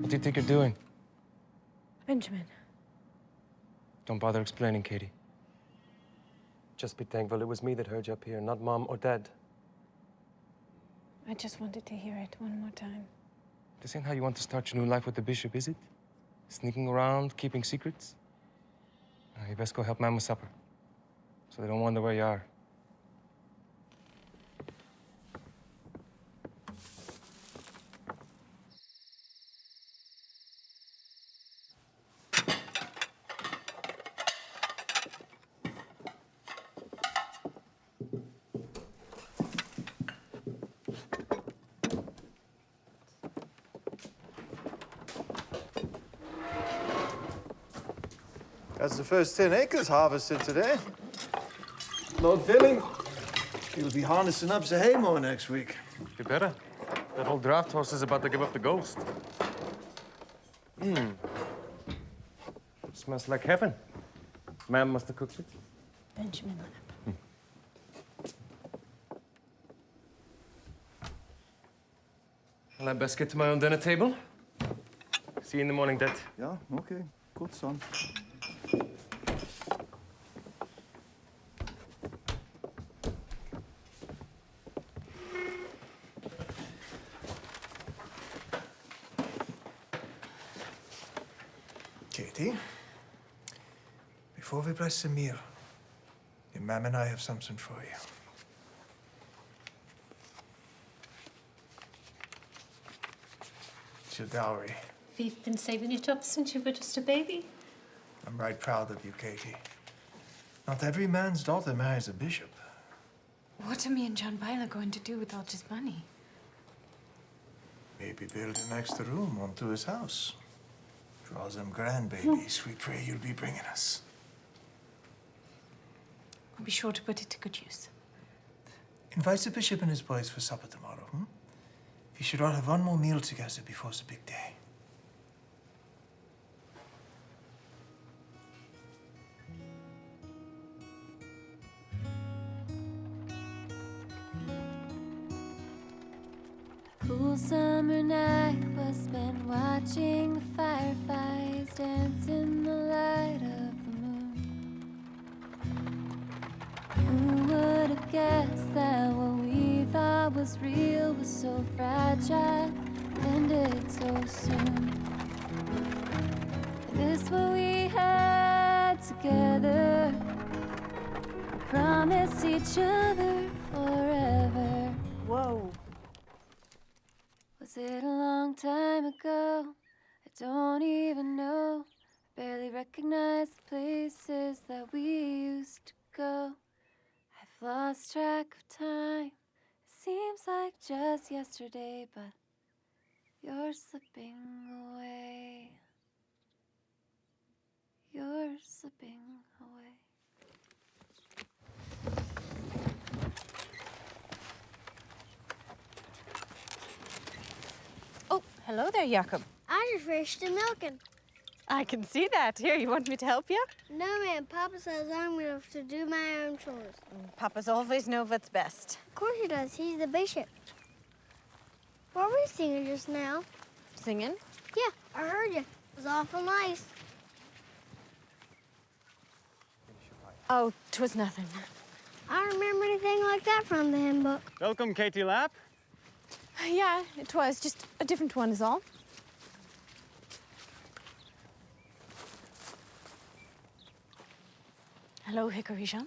What do you think you're doing? Benjamin. Don't bother explaining, Katie. Just be thankful it was me that heard you up here, not Mom or Dad. I just wanted to hear it one more time. This ain't how you want to start your new life with the bishop, is it? Sneaking around, keeping secrets? You best go help Mom with supper, so they don't wonder where you are. That's the first 10 acres harvested today. Lord Filling, you'll be harnessing up the hay mower next week. You better. That old draft horse is about to give up the ghost. Smells like heaven. Ma'am must have cooked it. Benjamin Lapp. Well, I best get to my own dinner table. See you in the morning, Dad. Yeah, okay. Good, son. Katie, before we bless the meal, your ma'am and I have something for you. It's your dowry. We've been saving it up since you were just a baby. I'm right proud of you, Katie. Not every man's daughter marries a bishop. What are me and John Byler going to do with all this money? Maybe build an extra room onto his house. Draw them grandbabies we pray you'll be bringing us. I'll be sure to put it to good use. Invite the bishop and his boys for supper tomorrow, You should all have one more meal together before the big day. Cool summer night was spent watching the fireflies dance in the light of the moon. Who would have guessed that what we thought was real was so fragile, ended so soon? This what we had together, we promised each other forever. Whoa. Was it a long time ago? I don't even know. I barely recognize the places that we used to go. I've lost track of time. It seems like just yesterday, but you're slipping away. You're slipping away. Oh, hello there, Jakob. I just finished the milking. I can see that. Here, you want me to help you? No, ma'am. Papa says I'm going to have to do my own chores. Papa's always know what's best. Of course he does. He's the bishop. What were you singing just now? Singing? Yeah, I heard you. It was awful nice. Oh, 'twas nothing. I don't remember anything like that from the hymn book. Welcome, Katie Lapp. Yeah, it was. Just a different one is all. Hello, Hickory Jean.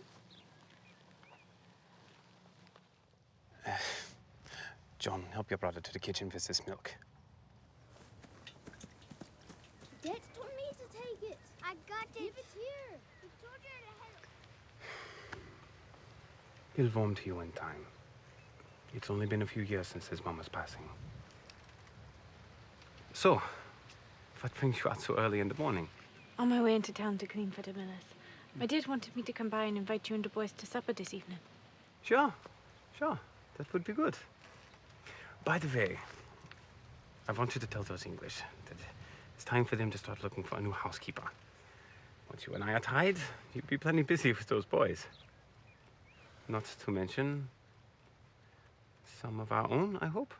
John, help your brother to the kitchen with this milk. Dad told me to take it. I got it. Leave it here. He told you to have it. He'll warm to you in time. It's only been a few years since his mama's passing. So, what brings you out so early in the morning? On my way into town to clean for the millers. My dad wanted me to come by and invite you and the boys to supper this evening. Sure. That would be good. By the way, I want you to tell those English that it's time for them to start looking for a new housekeeper. Once you and I are tied, you'll be plenty busy with those boys. Not to mention some of our own, I hope.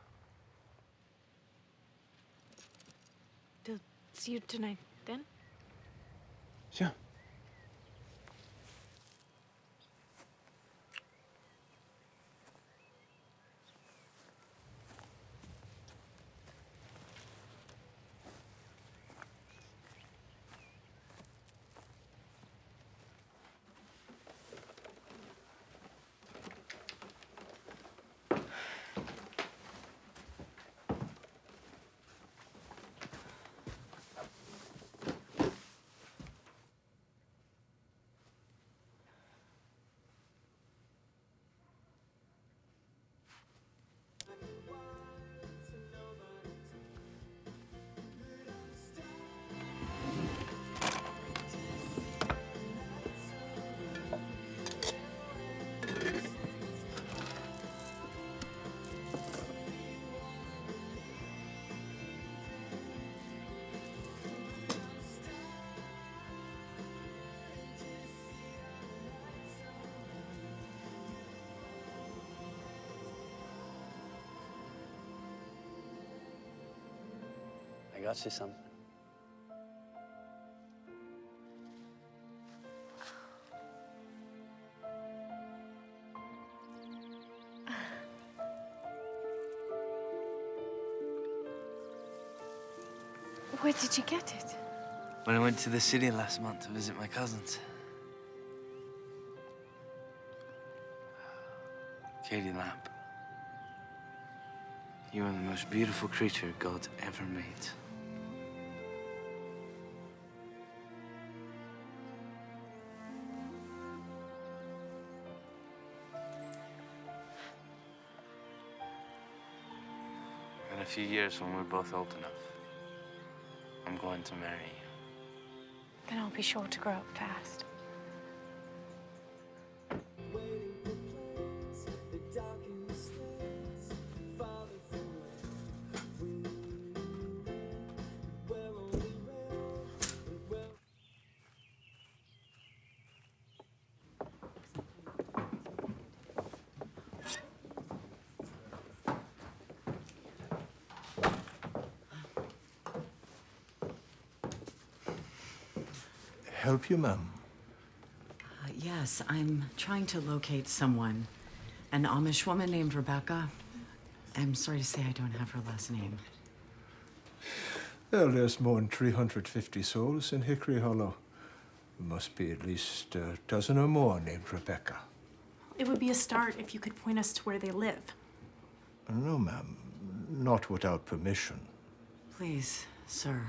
see you tonight, then? Sure. I got you something. Where did you get it? When I went to the city last month to visit my cousins. Katie Lapp. You are the most beautiful creature God ever made. In a few years, when we're both old enough, I'm going to marry you. Then I'll be sure to grow up fast. Help you, ma'am? Yes, I'm trying to locate someone. An Amish-woman named Rebecca. I'm sorry to say I don't have her last name. Well, there's more than 350 souls in Hickory Hollow. There must be at least a dozen or more named Rebecca. It would be a start if you could point us to where they live. No, ma'am. Not without permission. Please, sir.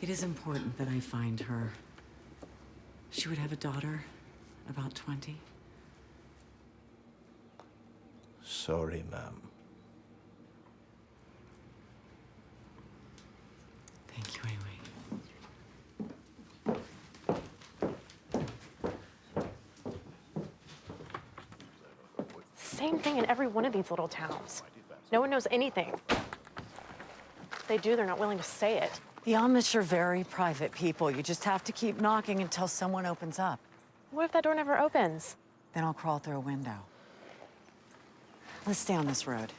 It is important that I find her. She would have a daughter, about 20. Sorry, ma'am. Thank you anyway. Same thing in every one of these little towns. No one knows anything. If they do, they're not willing to say it. The Amish are very private people. You just have to keep knocking until someone opens up. What if that door never opens? Then I'll crawl through a window. Let's stay on this road.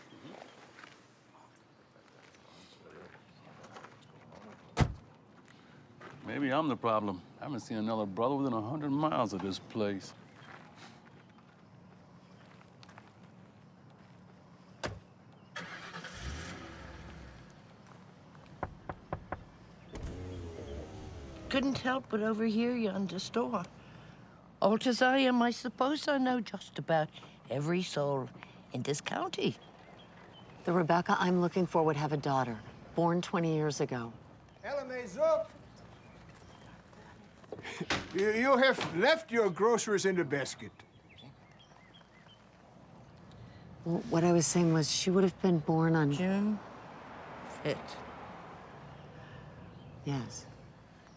Maybe I'm the problem. I haven't seen another brother within 100 miles of this place. Couldn't help but overhear you on the store. Old as I am, I suppose I know just about every soul in this county. The Rebecca I'm looking for would have a daughter, born 20 years ago. You have left your groceries in the basket. Well, what I was saying was she would have been born on... June 5th. Yes.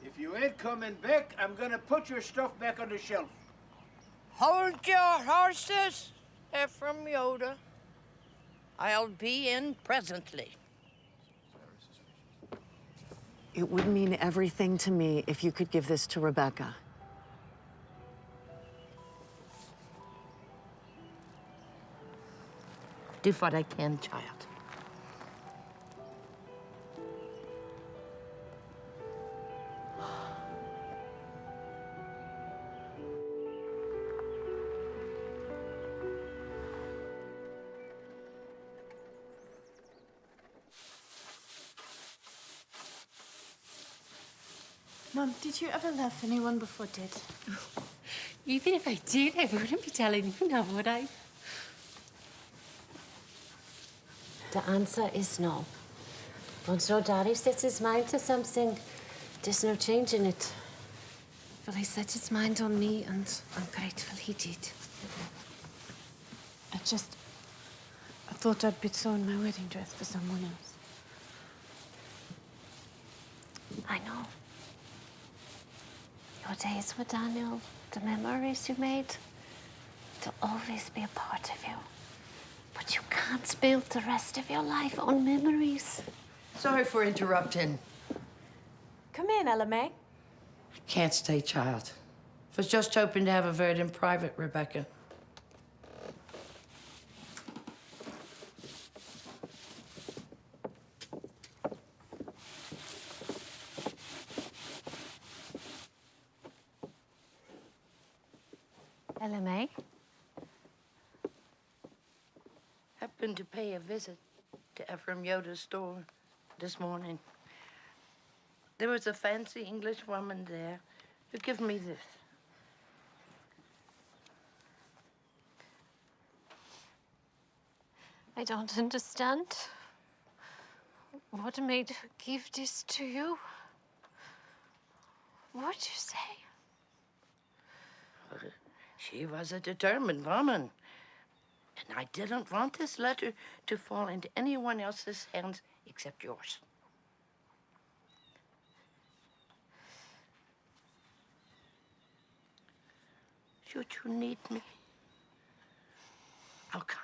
If you ain't coming back, I'm gonna put your stuff back on the shelf. Hold your horses, Ephraim Yoda. I'll be in presently. It would mean everything to me if you could give this to Rebecca. Do what I can, child. Mum, did you ever love anyone before Dad? Even if I did, I wouldn't be telling you now, would I? The answer is no. Once your daddy sets his mind to something, there's no changing it. Well, he set his mind on me, and I'm grateful he did. I thought I'd be sewing my wedding dress for someone else. I know. Your days with Daniel, the memories you made, they'll always be a part of you. But you can't build the rest of your life on memories. Sorry for interrupting. Come in, Ella May. I can't stay, child. Was just hoping to have a word in private, Rebecca. Ella May? Happened to pay a visit to Ephraim Yoda's store this morning. There was a fancy English woman there who gave me this. I don't understand. What made her give this to you? What'd you say? She was a determined woman. And I didn't want this letter to fall into anyone else's hands except yours. Should you need me, I'll come.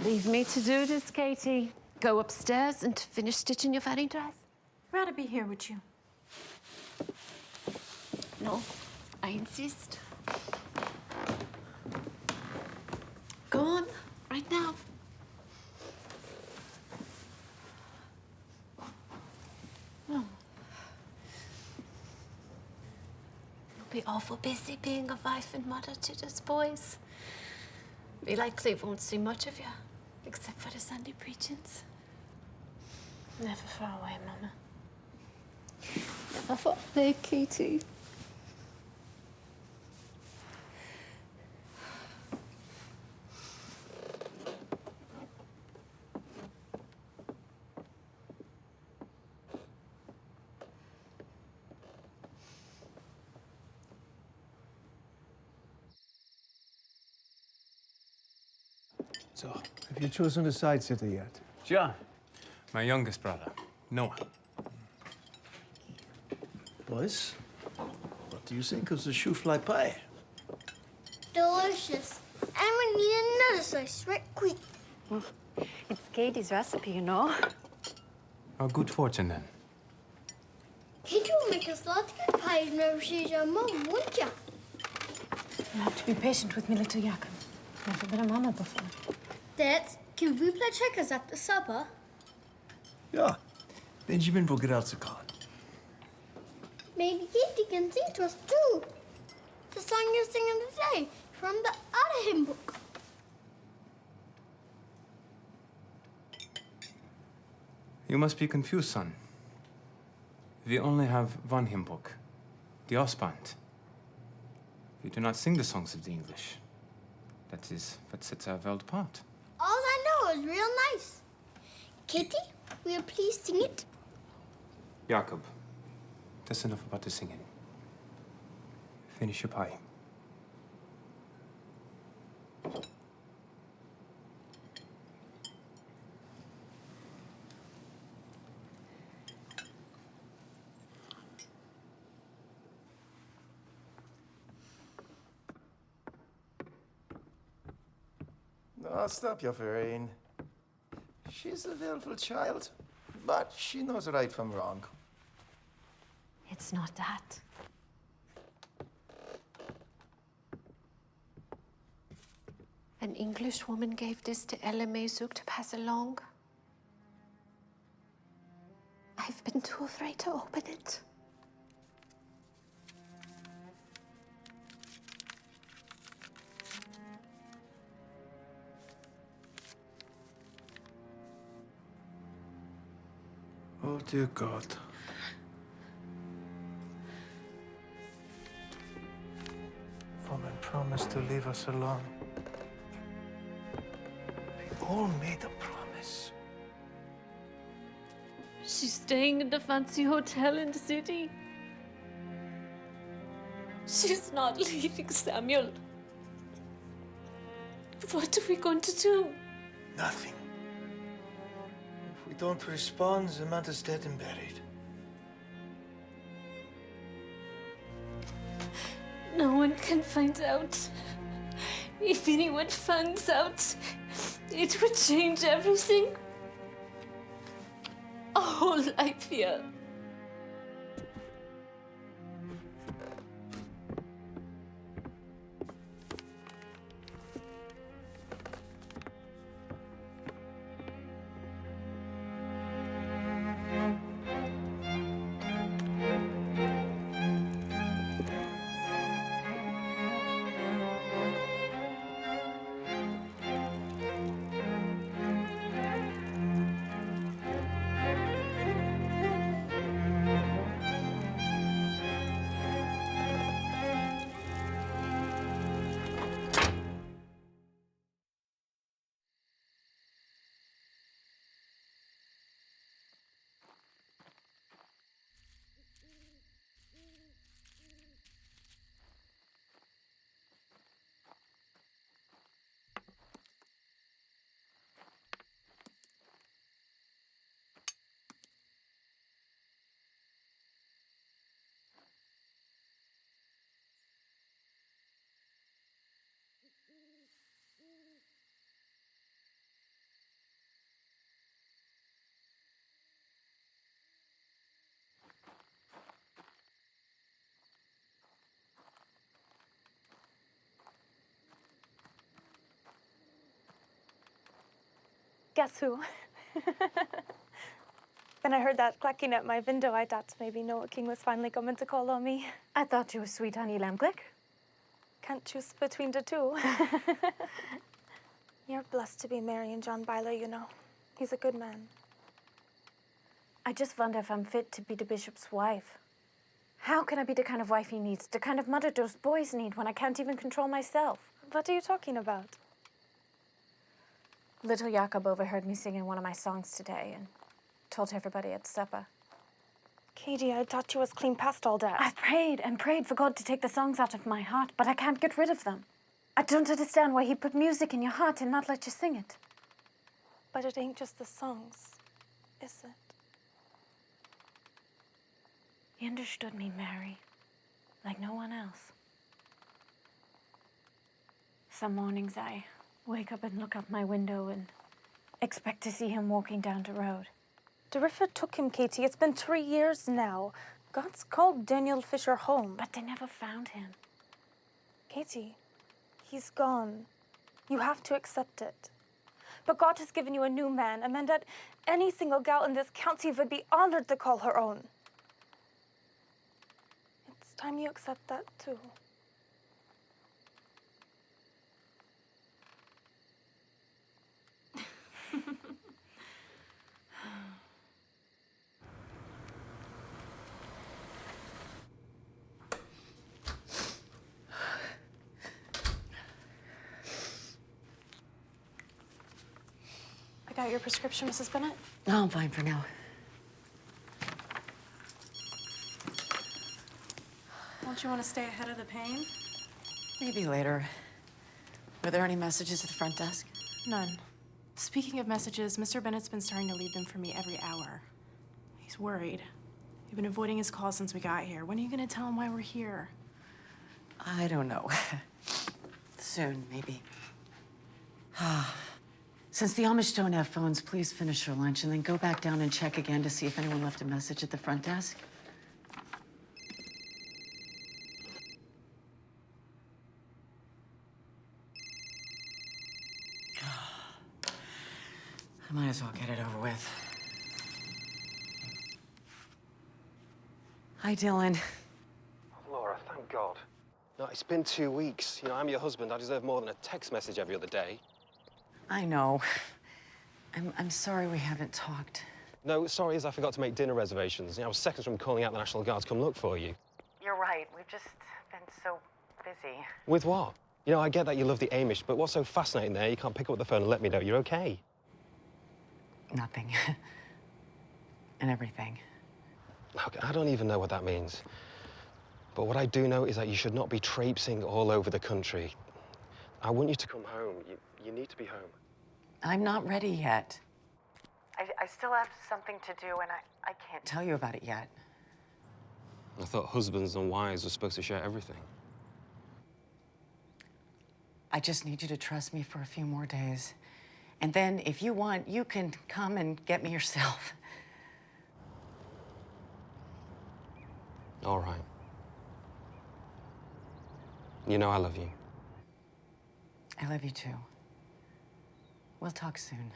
Leave me to do this, Katie. Go upstairs and finish stitching your wedding dress. Rather be here with you. No, I insist. Go on, right now. No. You'll be awful busy being a wife and mother to those boys. We likely won't see much of you, except for the Sunday preachings. Never far away, Mama. Never far away, Katie. So, have you chosen a side sitter yet? Sure. My youngest brother, Noah. Boys, what do you think of the shoe-fly pie? Delicious. And we need another slice right quick. It's Katie's recipe, you know. Oh, good fortune, then. Katie will make us lots of good pies whenever she's your mom, won't ya? You have to be patient with me, little Jakob. Never been a mama before. Dad, can we play checkers after supper? Ja, Benjamin will get out the car. Maybe Katie can sing to us too. The song you're singing today from the other hymn book. You must be confused, son. We only have one hymn book, the Ostband. We do not sing the songs of the English. That is what sets our world apart. All I know is real nice. Katie, will you please sing it? Jakob, that's enough about the singing. Finish your pie. No, stop your worrying. She's a willful child, but she knows right from wrong. It's not that. An English woman gave this to Ella May Zook to pass along. I've been too afraid to open it. Oh, dear God. Woman promised to leave us alone. They all made a promise. She's staying in the fancy hotel in the city. She's not leaving, Samuel. What are we going to do? Nothing. If we don't respond, Samantha's dead and buried. No one can find out. If anyone finds out, it would change everything. Our whole life here. Guess who? When I heard that clacking at my window, I thought maybe Noah King was finally coming to call on me. I thought you were sweet honey lamb click. Can't choose between the two. You're blessed to be marrying John Byler, you know. He's a good man. I just wonder if I'm fit to be the bishop's wife. How can I be the kind of wife he needs, the kind of mother those boys need when I can't even control myself? What are you talking about? Little Jakob overheard me singing one of my songs today and told everybody at supper. Katie, I thought you was clean past all that. I prayed and prayed for God to take the songs out of my heart, but I can't get rid of them. I don't understand why he put music in your heart and not let you sing it. But it ain't just the songs, is it? He understood me, Mary, like no one else. Some mornings I wake up and look out my window and expect to see him walking down the road. The river took him, Katie. It's been 3 years now. God's called Daniel Fisher home. But they never found him. Katie, he's gone. You have to accept it. But God has given you a new man, a man that any single gal in this county would be honored to call her own. It's time you accept that, too. I got your prescription, Mrs. Bennett. No, I'm fine for now. Don't you want to stay ahead of the pain? Maybe later. Were there any messages at the front desk? None. Speaking of messages, Mr. Bennett's been starting to leave them for me every hour. He's worried. You've been avoiding his calls since we got here. When are you going to tell him why we're here? I don't know. Soon, maybe. Since the Amish don't have phones, please finish your lunch and then go back down and check again to see if anyone left a message at the front desk. I might as well get it over with. Hi, Dylan. Laura, thank God. No, it's been 2 weeks. You know, I'm your husband. I deserve more than a text message every other day. I know. I'm sorry we haven't talked. No, sorry is I forgot to make dinner reservations. You know, I was seconds from calling out the National Guard to come look for you. You're right. We've just been so busy. With what? You know, I get that you love the Amish, but what's so fascinating there, you can't pick up the phone and let me know you're okay? Nothing. And everything. Look, I don't even know what that means. But what I do know is that you should not be traipsing all over the country. I want you to come home. You need to be home. I'm not ready yet. I still have something to do, and I can't tell you about it yet. I thought husbands and wives were supposed to share everything. I just need you to trust me for a few more days. And then, if you want, you can come and get me yourself. All right. You know I love you. I love you too. We'll talk soon.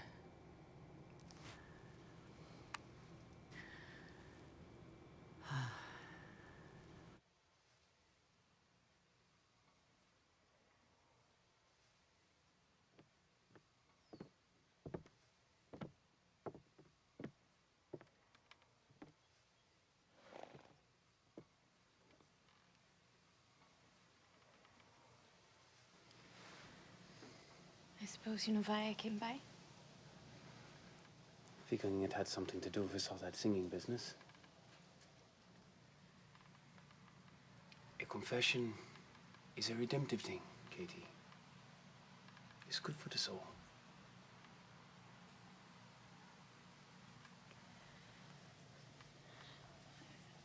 I suppose you know why I came by? Figuring it had something to do with all that singing business. A confession is a redemptive thing, Katie. It's good for the soul.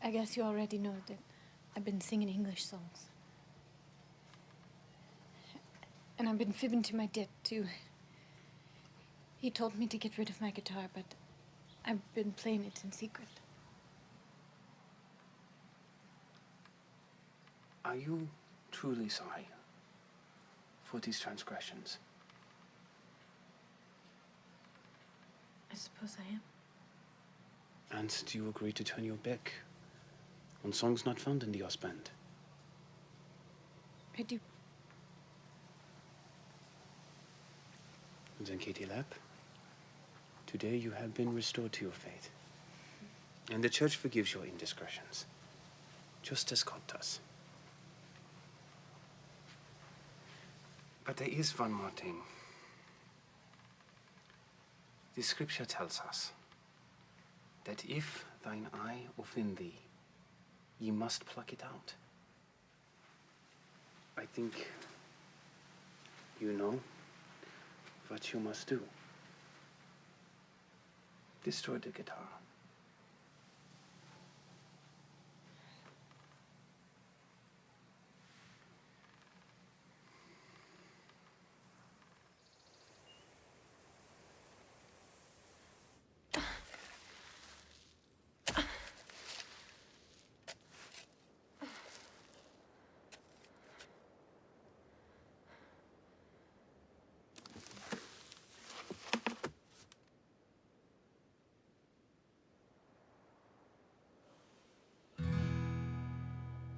I guess you already know that I've been singing English songs. And I've been fibbing to my dad, too. He told me to get rid of my guitar, but I've been playing it in secret. Are you truly sorry for these transgressions? I suppose I am. And do you agree to turn your back on songs not found in the Ostband? I do. And then, Katie Lapp, today you have been restored to your faith. And the church forgives your indiscretions, just as God does. But there is one more thing. The scripture tells us that if thine eye offend thee, ye must pluck it out. I think you know what you must do. Destroy the guitar.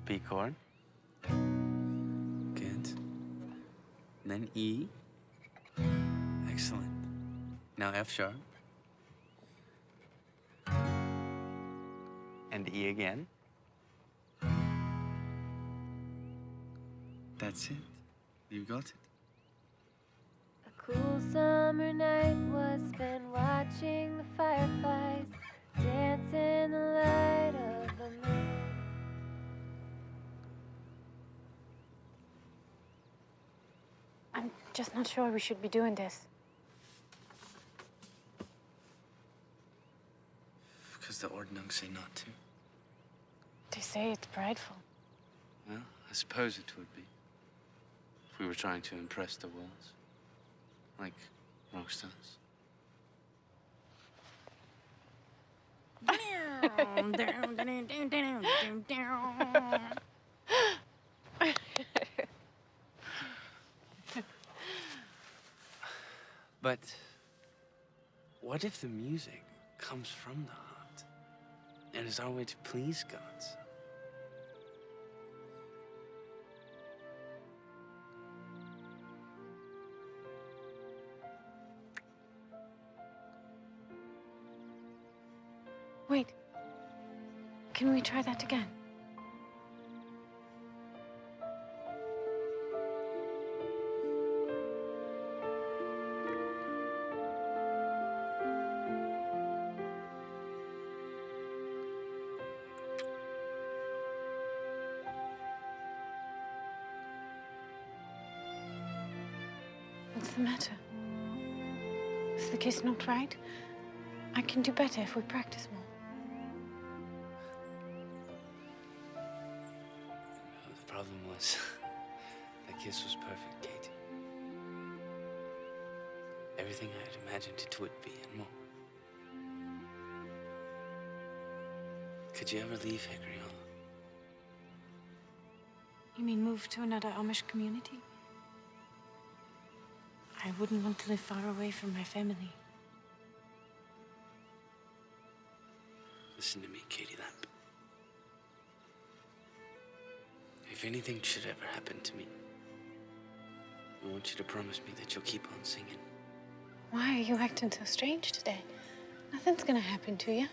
B chord. Good. Then E. Excellent. Now F sharp. And E again. That's it. You got it. A cool summer night was spent watching the fireflies dance in the light of the moon. I'm just not sure we should be doing this. Because the ordnance say not to. They say it's prideful. Well, I suppose it would be. If we were trying to impress the world. Like rock stars. But what if the music comes from the heart and is our way to please God Can we try that again? What's the matter? Is the kiss not right? I can do better if we practice more. The problem was, that kiss was perfect, Katie. Everything I had imagined it would be and more. Could you ever leave Hickory Hollow? You mean move to another Amish community? I wouldn't want to live far away from my family. Listen to me, Katie Lapp. If anything should ever happen to me, I want you to promise me that you'll keep on singing. Why are you acting so strange today? Nothing's gonna happen to you.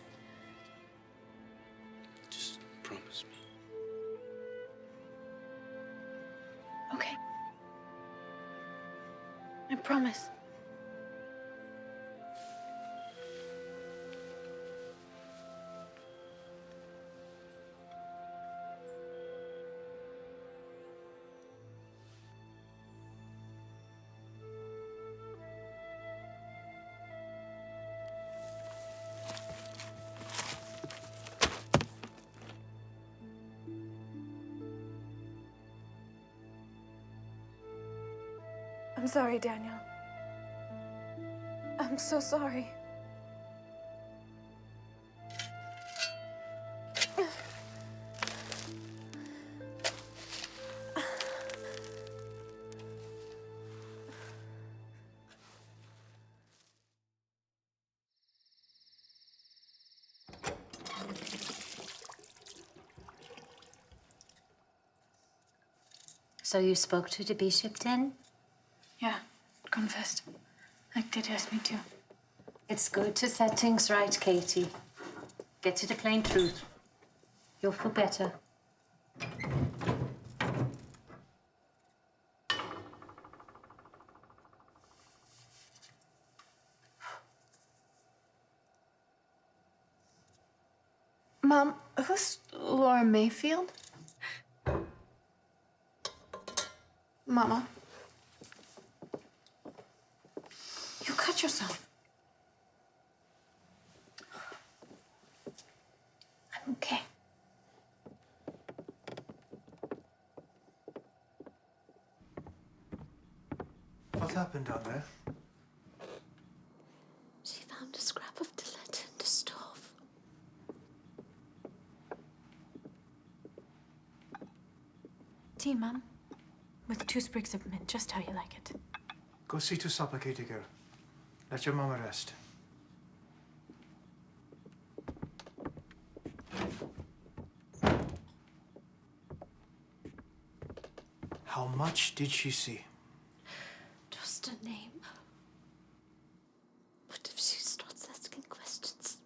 Just promise me. Okay. I promise. I'm sorry, Daniel. I'm so sorry. So you spoke to the bishop then? Yeah, confessed. Like they asked me to. It's good to set things right, Katie. Get to the plain truth. You'll feel better. Mom, who's Laura Mayfield? Mama. You cut yourself. I'm okay. What happened down there? She found a scrap of the letter in the stove. Tea, Mum. With 2 sprigs of mint, just how you like it. Go see to supper, Katie girl. Let your mama rest. How much did she see? Just a name. But if she starts asking questions,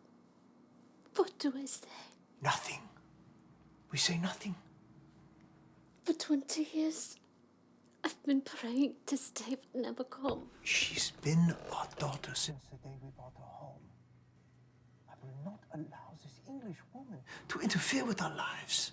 what do I say? Nothing. We say nothing. For 20 years, I've been praying this day would never come. She's been our daughter since the day we brought her home. I will not allow this English woman to interfere with our lives.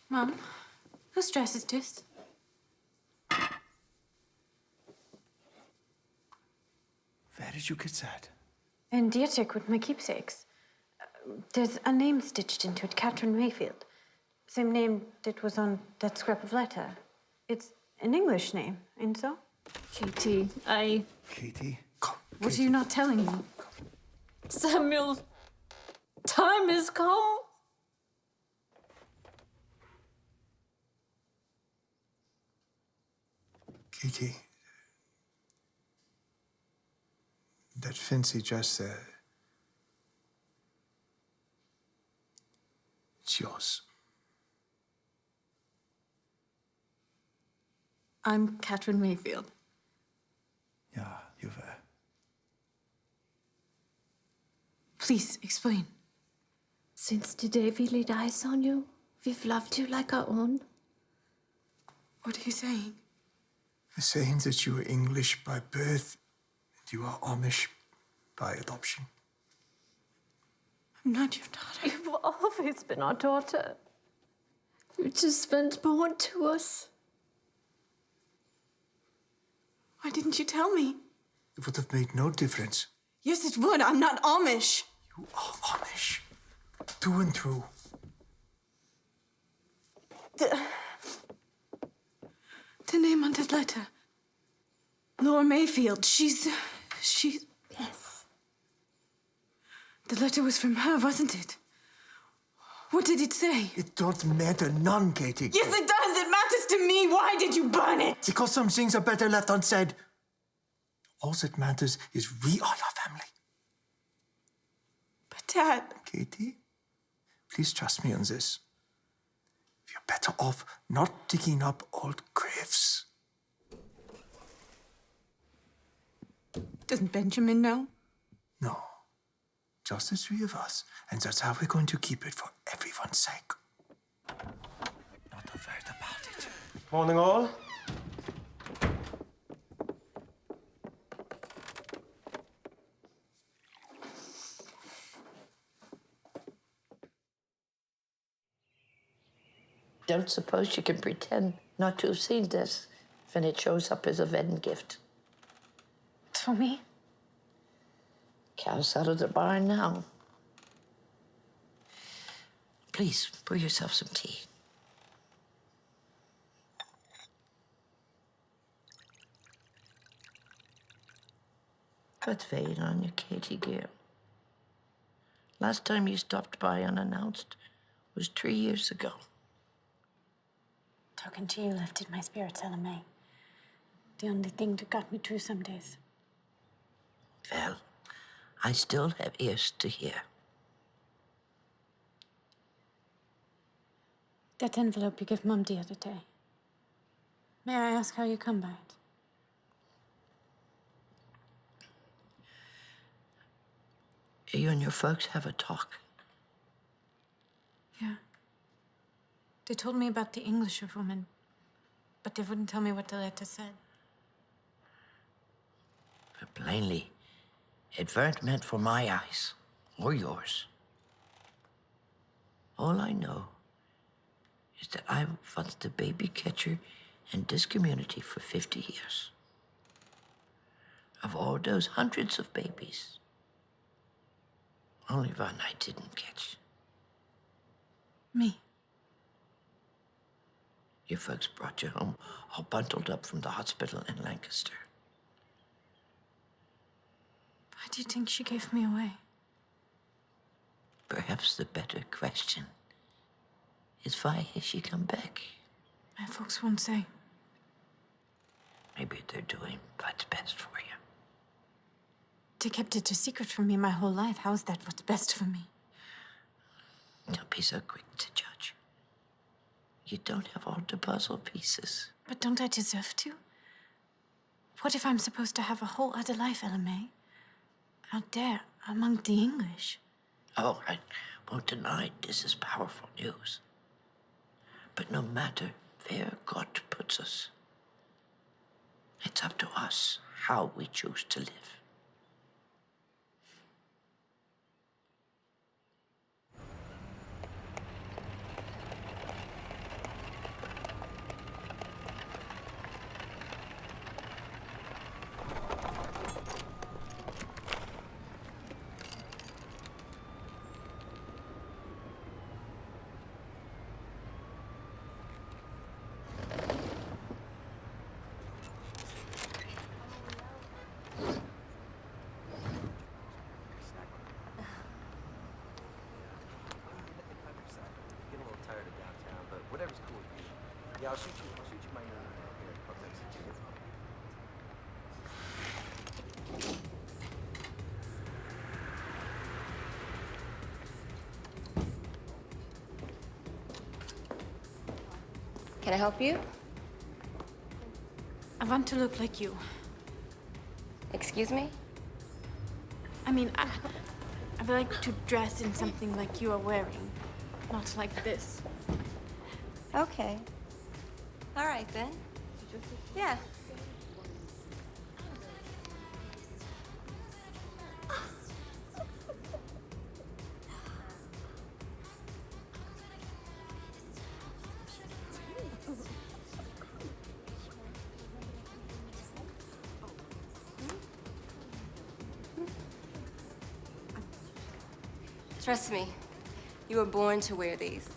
Mum, whose dress is this? Where did you get that? In Dietrich with my keepsakes. There's a name stitched into it, Catherine Mayfield. Same name that was on that scrap of letter. It's an English name, ain't so? Katie, Katie, come. What are you not telling me? Samuel, time has come. Katie, that fancy dress there, it's yours. I'm Catherine Mayfield. Yeah, you were. Please, explain. Since the day we laid eyes on you, we've loved you like our own. What are you saying? We're saying that you are English by birth and you are Amish by adoption. I'm not your daughter. You've always been our daughter. You just weren't born to us. Why didn't you tell me? It would have made no difference. Yes, it would. I'm not Amish. You are Amish. Through and through. The name on that letter. Laura Mayfield. She's... Yes. The letter was from her, wasn't it? What did it say? It don't matter none, Katie. Yes, it does. It matters to me. Why did you burn it? Because some things are better left unsaid. All that matters is we are your family. But, Dad... Katie, please trust me on this. We're better off not digging up old graves. Doesn't Benjamin know? No. Just the three of us. And that's how we're going to keep it for everyone's sake. Not a word about it. Morning, all. Don't suppose you can pretend not to have seen this when it shows up as a wedding gift. It's for me? Cow's out of the barn now. Please, pour yourself some tea. What's weighing on you, Katie, dear? Last time you stopped by unannounced was 3 years ago. Talking to you lifted my spirits, Ella May. The only thing that got me through some days. Well, I still have ears to hear. That envelope you gave Mum the other day. May I ask how you come by it? You and your folks have a talk. Yeah. They told me about the English-woman, but they wouldn't tell me what the letter said. But plainly, it weren't meant for my eyes or yours. All I know is that I was the baby catcher in this community for 50 years. Of all those hundreds of babies, only one I didn't catch. Me. Your folks brought you home all bundled up from the hospital in Lancaster. Why do you think she gave me away? Perhaps the better question is why has she come back? My folks won't say. Maybe they're doing what's best for you. They kept it a secret from me my whole life. How is that what's best for me? Don't be so quick to judge. You don't have all the puzzle pieces. But don't I deserve to? What if I'm supposed to have a whole other life, Ella May? Out there, among the English. Oh, I won't deny this is powerful news. But no matter where God puts us, it's up to us how we choose to live. Can I help you? I want to look like you. Excuse me? I mean, I would like to dress in something like you are wearing, not like this. Okay. All right, then. Yeah. Trust me, you were born to wear these.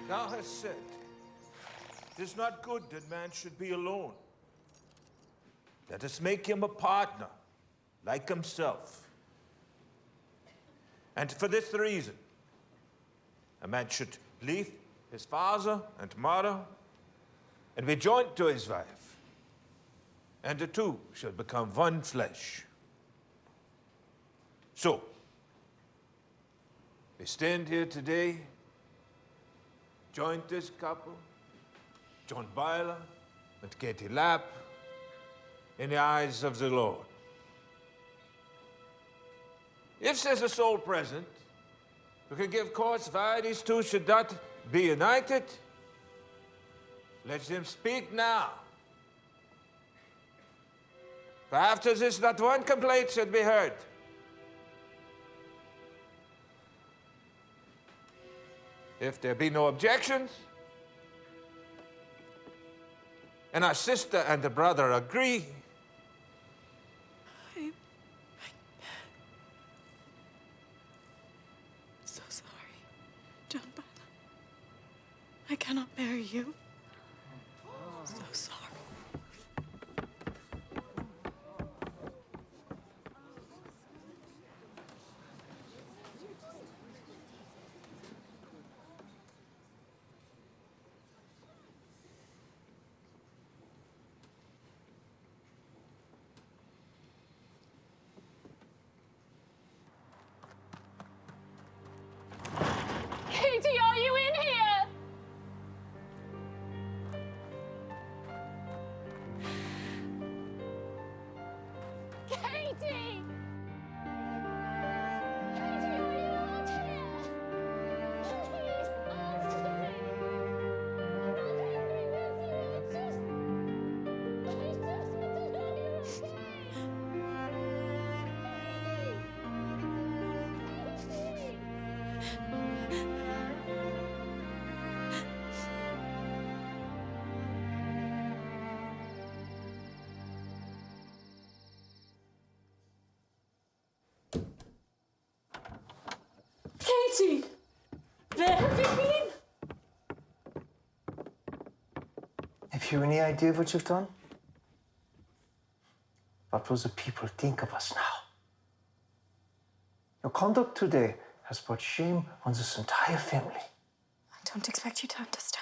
Thou hast said, it is not good that man should be alone. Let us make him a partner, like himself. And for this reason, a man should leave his father and mother and be joined to his wife, and the two shall become one flesh. So, we stand here today, joined this couple, John Byler and Katie Lapp, in the eyes of the Lord. If there's a soul present who can give cause why these two should not be united, let them speak now. For after this, not one complaint should be heard. If there be no objections, and our sister and the brother agree, I'm so sorry, John Byler. I cannot marry you. So sorry. Katie, are you in here? Katie! Where have you been? Have you any idea what you've done? What will the people think of us now? Your conduct today has brought shame on this entire family. I don't expect you to understand.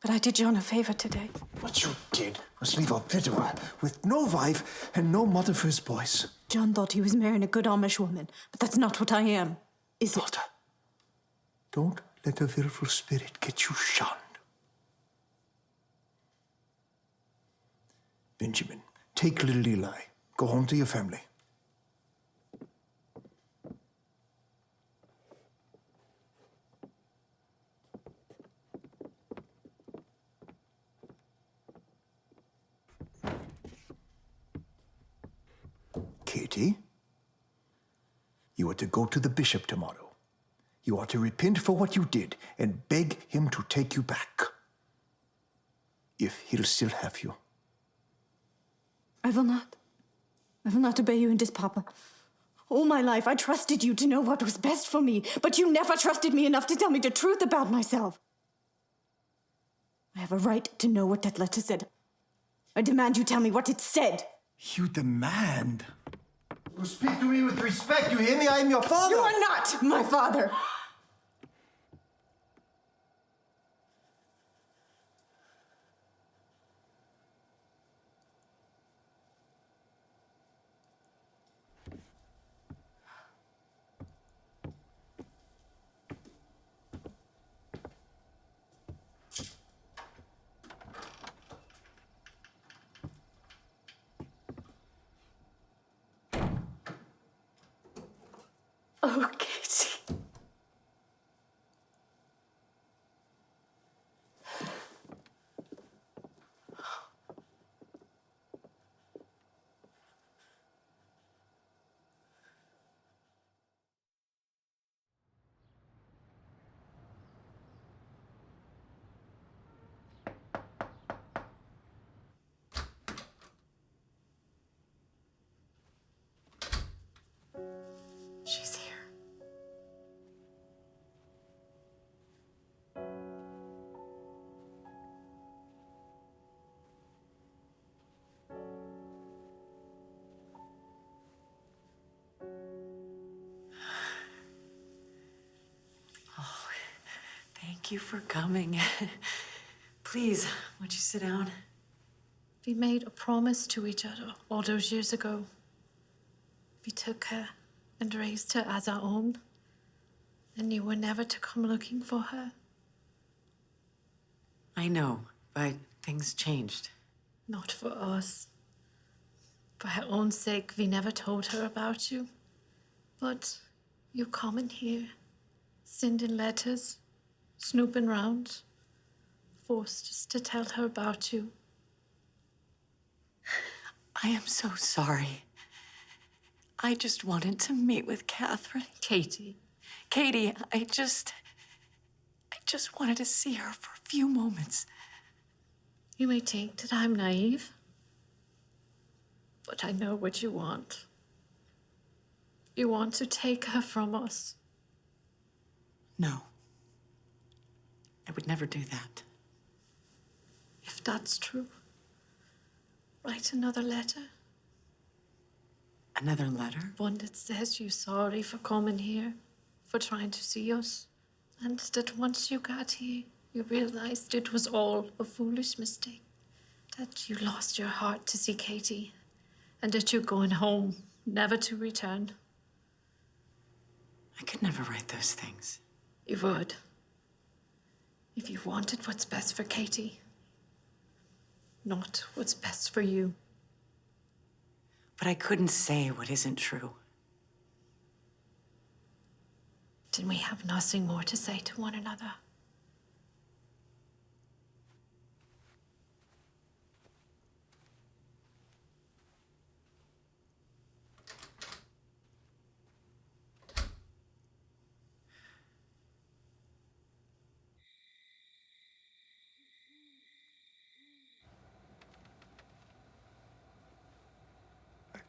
But I did John a favor today. What you did was leave a widower with no wife and no mother for his boys. John thought he was marrying a good Amish woman, but that's not what I am, is it? Don't let a willful spirit get you shunned. Benjamin, take little Eli. Go home to your family. Katie, you are to go to the bishop tomorrow. You are to repent for what you did and beg him to take you back. If he'll still have you. I will not. I will not obey you in this, Papa. All my life, I trusted you to know what was best for me, but you never trusted me enough to tell me the truth about myself. I have a right to know what that letter said. I demand you tell me what it said. You demand? You speak to me with respect, you hear me? I am your father! You are not my father! Oh, Katie. She's here. Oh, thank you for coming. Please, won't you sit down? We made a promise to each other all those years ago. We took her and raised her as our own. And you were never to come looking for her. I know, but things changed. Not for us. For her own sake, we never told her about you. But you come in here, sending letters, snooping round, forced us to tell her about you. I am so sorry. I just wanted to meet with Catherine. Katie. Katie, I just wanted to see her for a few moments. You may think that I'm naive, but I know what you want. You want to take her from us. No. I would never do that. If that's true, write another letter. Another letter? One that says you're sorry for coming here, for trying to see us, and that once you got here, you realized it was all a foolish mistake. That you lost your heart to see Katie, and that you're going home, never to return. I could never write those things. You would. If you wanted what's best for Katie, not what's best for you. But I couldn't say what isn't true. Then we have nothing more to say to one another.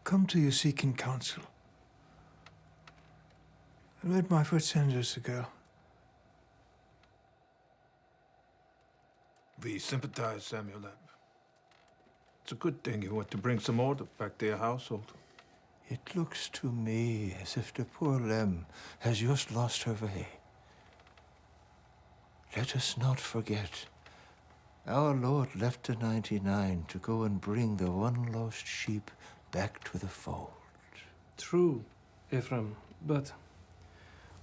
Come to you seeking counsel. I read my foot 10 years ago. We sympathize, Samuel Lapp. It's a good thing you want to bring some order back to your household. It looks to me as if the poor Lem has just lost her way. Let us not forget, our Lord left the 99 to go and bring the one lost sheep back to the fold. True, Ephraim, but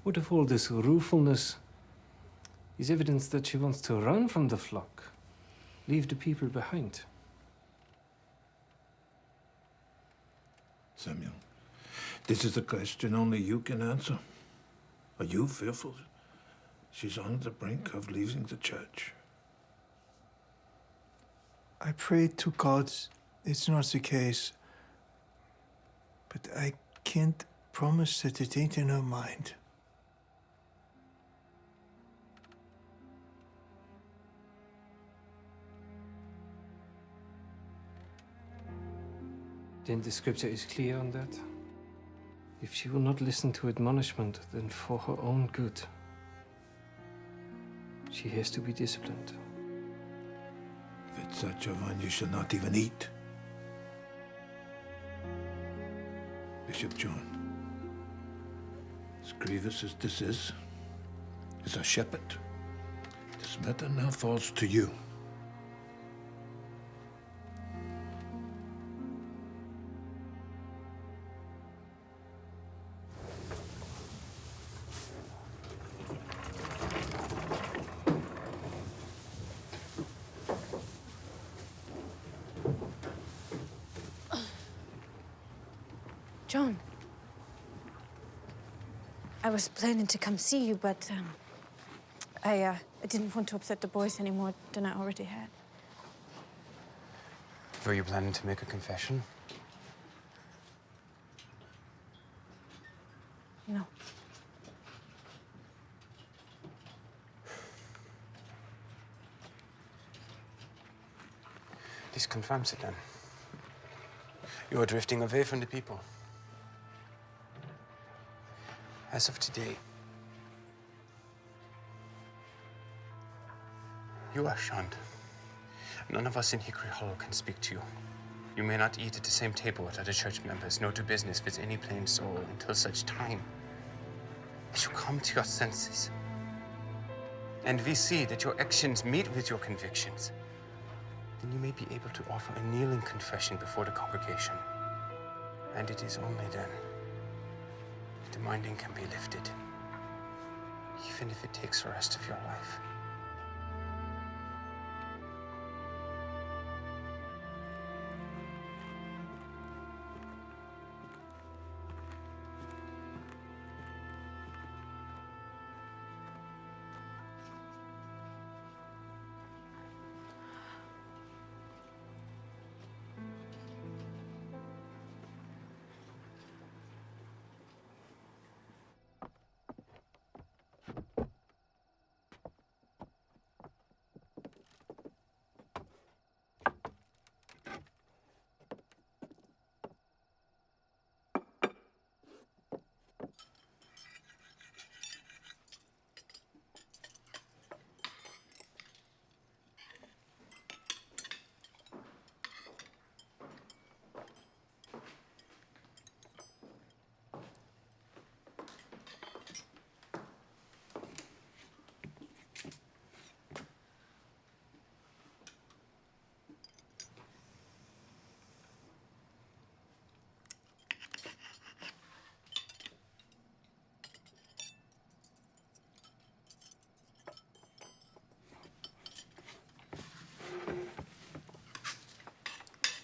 what if all this ruefulness is evidence that she wants to run from the flock, leave the people behind? Samuel, this is a question only you can answer. Are you fearful she's on the brink of leaving the church? I pray to God it's not the case, but I can't promise that it ain't in her mind. Then the scripture is clear on that. If she will not listen to admonishment, then for her own good, she has to be disciplined. If it's such a one, you shall not even eat. Bishop John, as grievous as this is, as a shepherd, this matter now falls to you. John. I was planning to come see you, but I didn't want to upset the boys any more than I already had. Were you planning to make a confession? No. This confirms it then. You are drifting away from the people. As of today, you are shunned. None of us in Hickory Hollow can speak to you. You may not eat at the same table with other church members, nor do business with any plain soul until such time as you come to your senses. And we see that your actions meet with your convictions. Then you may be able to offer a kneeling confession before the congregation. And it is only then that the binding can be lifted, even if it takes the rest of your life.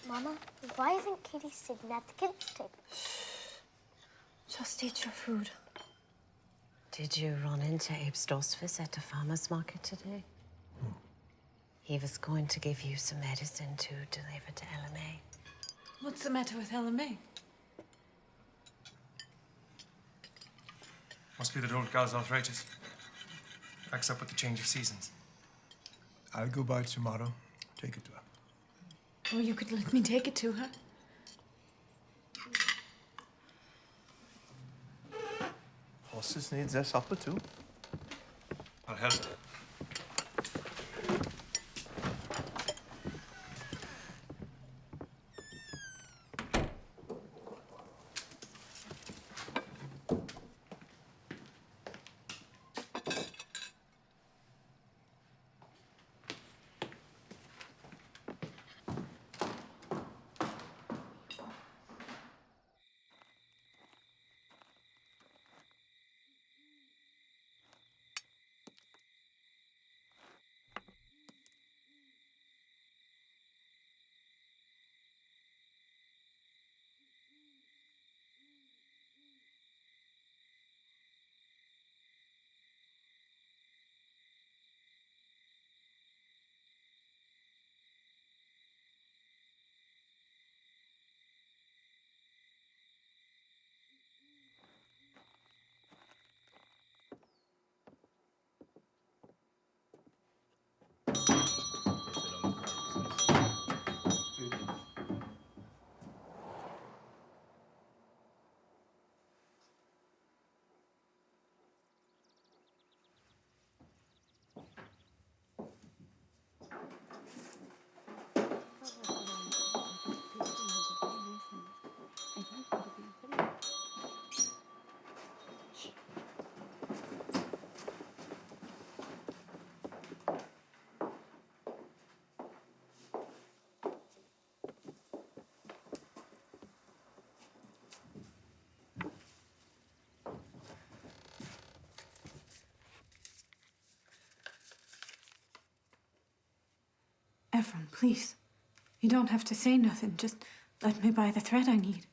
Mama, why isn't Katie sitting at the kids' table? Just eat your food. Did you run into Abe Stosfus at the farmer's market today? He was going to give you some medicine to deliver to LMA. What's the matter with LMA? Must be that old gal's arthritis. Backs up with the change of seasons. I'll go by tomorrow. Take it to her. Or you could let me take it to her. Horses need their supper too. I'll help. Ephraim, please. You don't have to say nothing. Just let me buy the thread I need.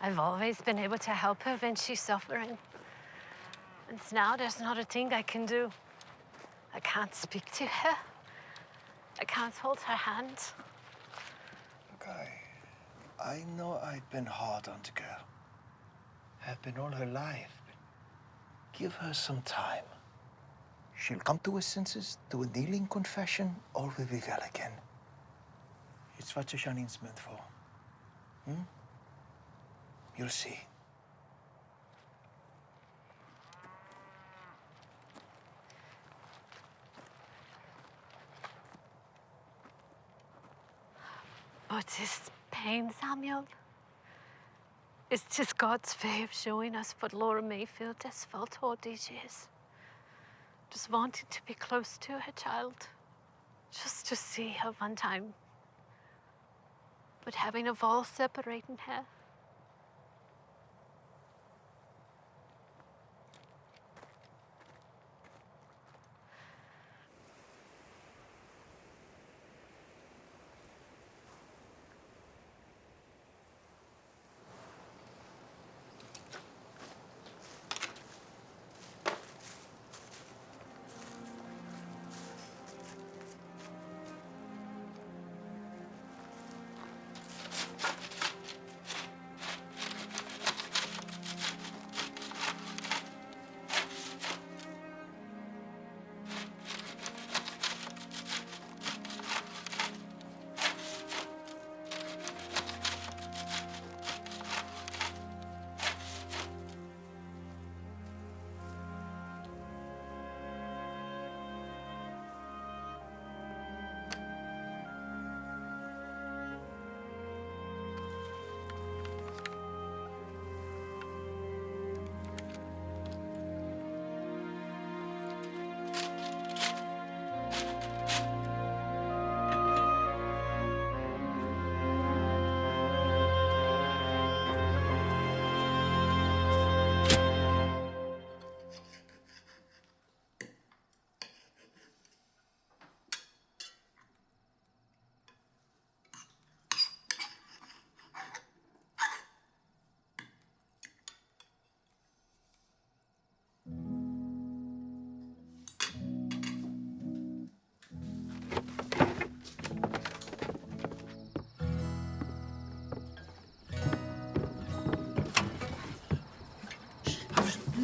I've always been able to help her when she's suffering. And now there's not a thing I can do. I can't speak to her. I can't hold her hand. Look, I know I've been hard on the girl. Have been all her life. But give her some time. She'll come to her senses, do a kneeling confession, all will be well again. It's what the Shunning's meant for. You'll see. But this pain, Samuel, is just God's way of showing us what Laura Mayfield has felt all these years. Just wanting to be close to her child. Just to see her one time. But having a wall separating her.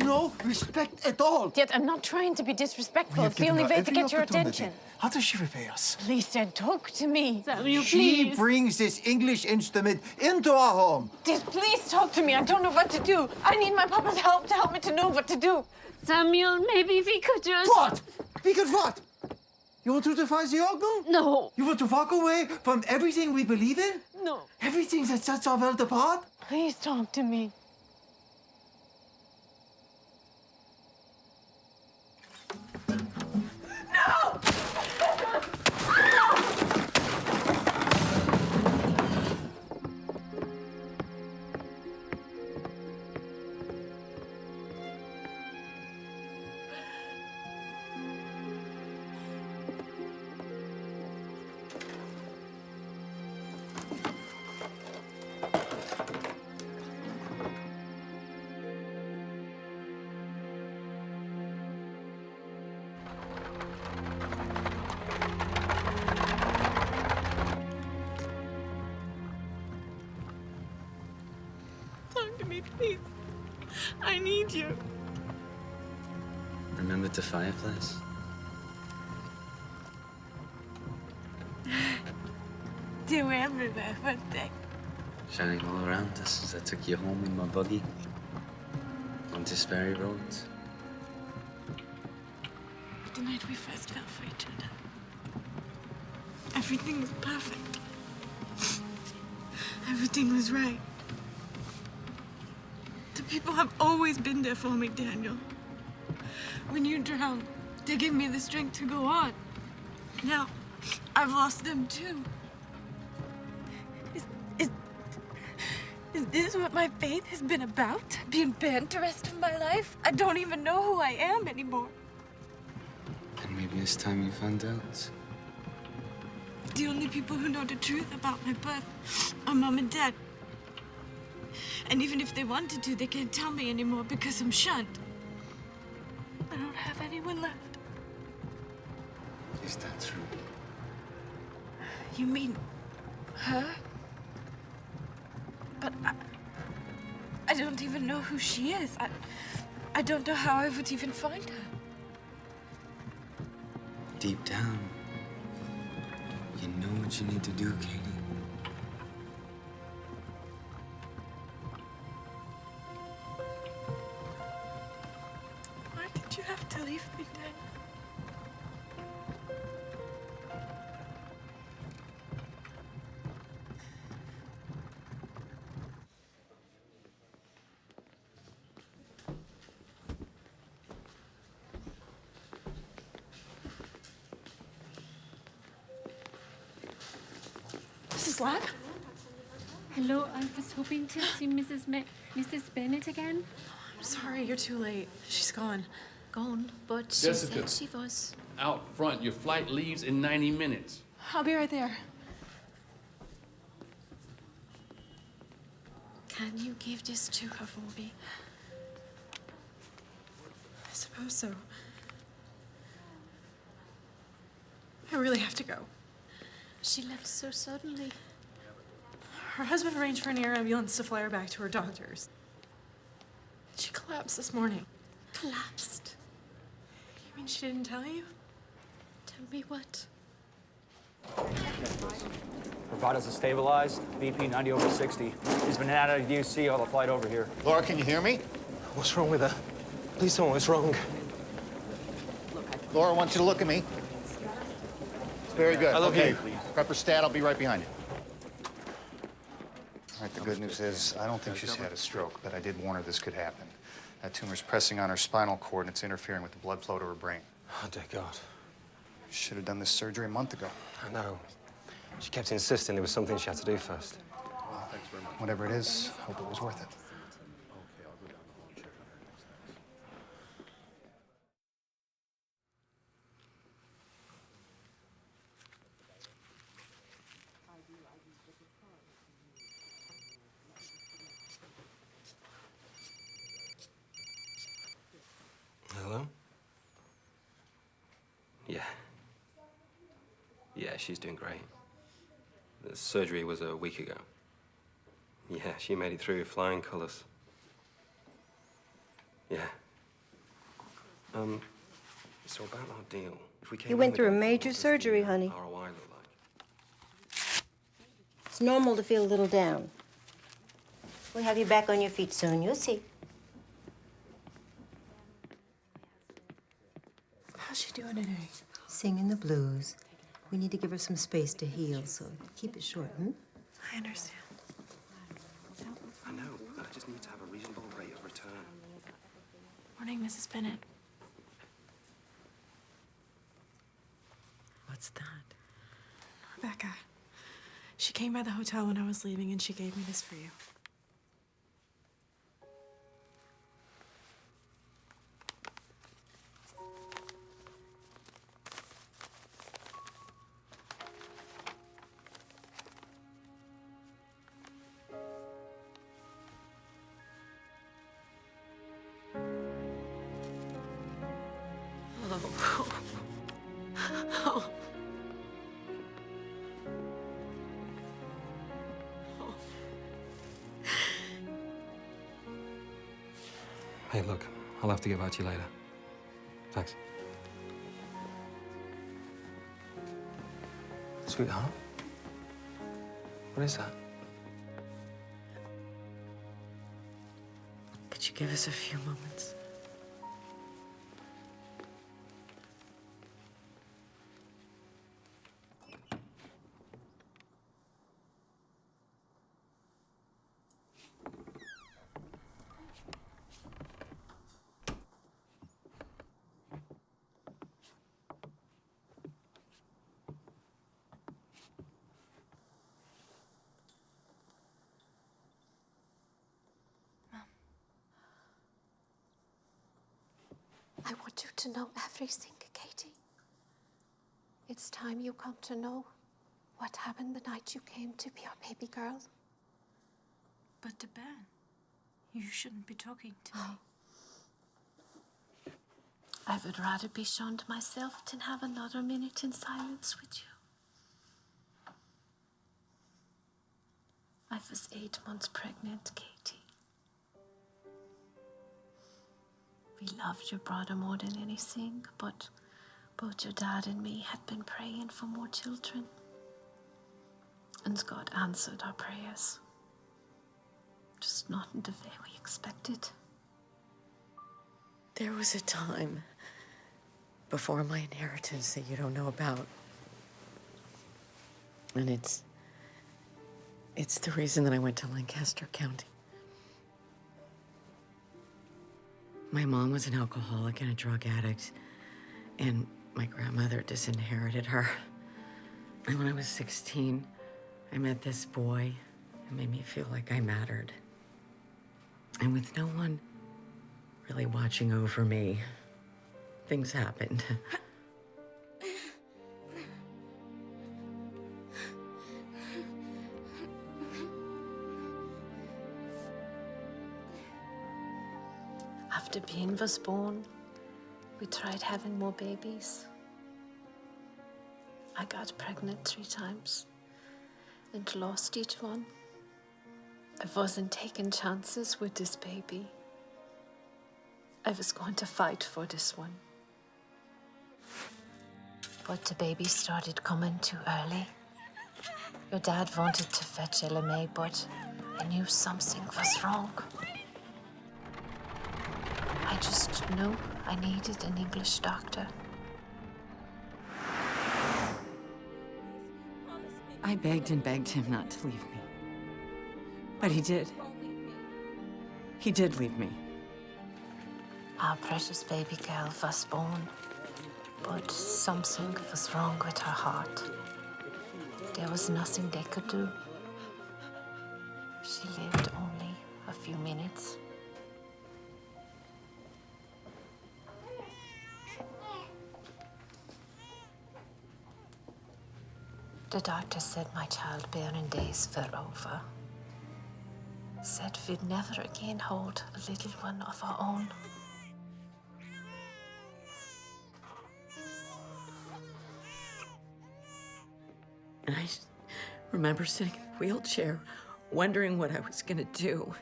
no respect at all. Yet I'm not trying to be disrespectful. We have It's the given only her way to every get your opportunity. attention. How does she repay us? Please, Dad, talk to me. She please. brings this English instrument into our home. Dad, please talk to me. I don't know what to do. I need my papa's help to help me to know what to do. Samuel, maybe we could just... What? We could what? You want to defy the organ? No. You want to walk away from everything we believe in? No. Everything that sets our world apart? Please talk to me. No! Talk to me, please. I need you. Remember the fireplace? They were everywhere, weren't they? Shining all around us as I took you home in my buggy. Onto Sperry Roads. The night we first fell for each other. Everything was perfect. Everything was right. The people have always been there for me, Daniel. When you drowned, they gave me the strength to go on. Now, I've lost them too. Is this what my faith has been about? Being banned the rest of my life? I don't even know who I am anymore. And maybe it's time you found out. The only people who know the truth about my birth are Mom and Dad. And even if they wanted to, they can't tell me anymore because I'm shunned. I don't have anyone left. Is that true? You mean her? But I don't even know who she is. I don't know how I would even find her. Deep down, you know what you need to do, Katie. Why did you have to leave me, Dad? Mrs. Lapp? Hello, I was hoping to see Mrs. Bennett again. I'm sorry, you're too late. She's gone. Gone, but she Jessica. said she was. Out front. Your flight leaves in 90 minutes. I'll be right there. Can you give this to her for me? I suppose so. I really have to go. She left so suddenly. Her husband arranged for an air ambulance to fly her back to her doctor's. She collapsed this morning. Collapsed? You mean she didn't tell you? Tell me what? Her vitals are stabilized. BP 90 over 60. She's been out of UC all the flight over here. Laura, can you hear me? What's wrong with her? Please tell me what's wrong. Laura, I want you to look at me. Very good. I love okay. you. Prep her stat. I'll be right behind you. All right, the good news is I don't think she's had a stroke, but I did warn her this could happen. That tumor's pressing on her spinal cord, and it's interfering with the blood flow to her brain. Oh, dear God. Should have done this surgery a month ago. I know. She kept insisting there was something she had to do first. Well, whatever it is, hope it was worth it. Hello? Yeah. Yeah, she's doing great. The surgery was a week ago. Yeah, she made it through flying colors. Yeah, So about our deal. If we came You in went with through a everything, major what does surgery, the honey. ROI look like? It's normal to feel a little down. We'll have you back on your feet soon, you'll see. How's she doing today? Singing the blues. We need to give her some space to heal, so keep it short, hmm? I understand. I know, but I just need to have a reasonable rate of return. Morning, Mrs. Bennett. What's that? Rebecca. She came by the hotel when I was leaving and she gave me this for you. Oh. Hey, look, I'll have to get back to you later. Thanks. Sweetheart? What is that? Could you give us a few moments? I want you to know everything, Katie. It's time you come to know what happened the night you came to be our baby girl. But the Ben, you shouldn't be talking to me. I would rather be shunned myself than have another minute in silence with you. I was 8 months pregnant, Katie. We loved your brother more than anything, but both your dad and me had been praying for more children. And God answered our prayers. Just not in the way we expected. There was a time before my inheritance that you don't know about. And it's the reason that I went to Lancaster County. My mom was an alcoholic and a drug addict, and my grandmother disinherited her. And when I was 16, I met this boy who made me feel like I mattered. And with no one really watching over me, things happened. After Bean was born, we tried having more babies. I got pregnant 3 times and lost each one. I wasn't taking chances with this baby. I was going to fight for this one. But the baby started coming too early. Your dad wanted to fetch LMA, but I knew something was wrong. I just knew I needed an English doctor. I begged and begged him not to leave me. But he did. He did leave me. Our precious baby girl was born, but something was wrong with her heart. There was nothing they could do. She lived only a few minutes. The doctor said my childbearing days were over. Said we'd never again hold a little one of our own. And I just remember sitting in a wheelchair, wondering what I was gonna do.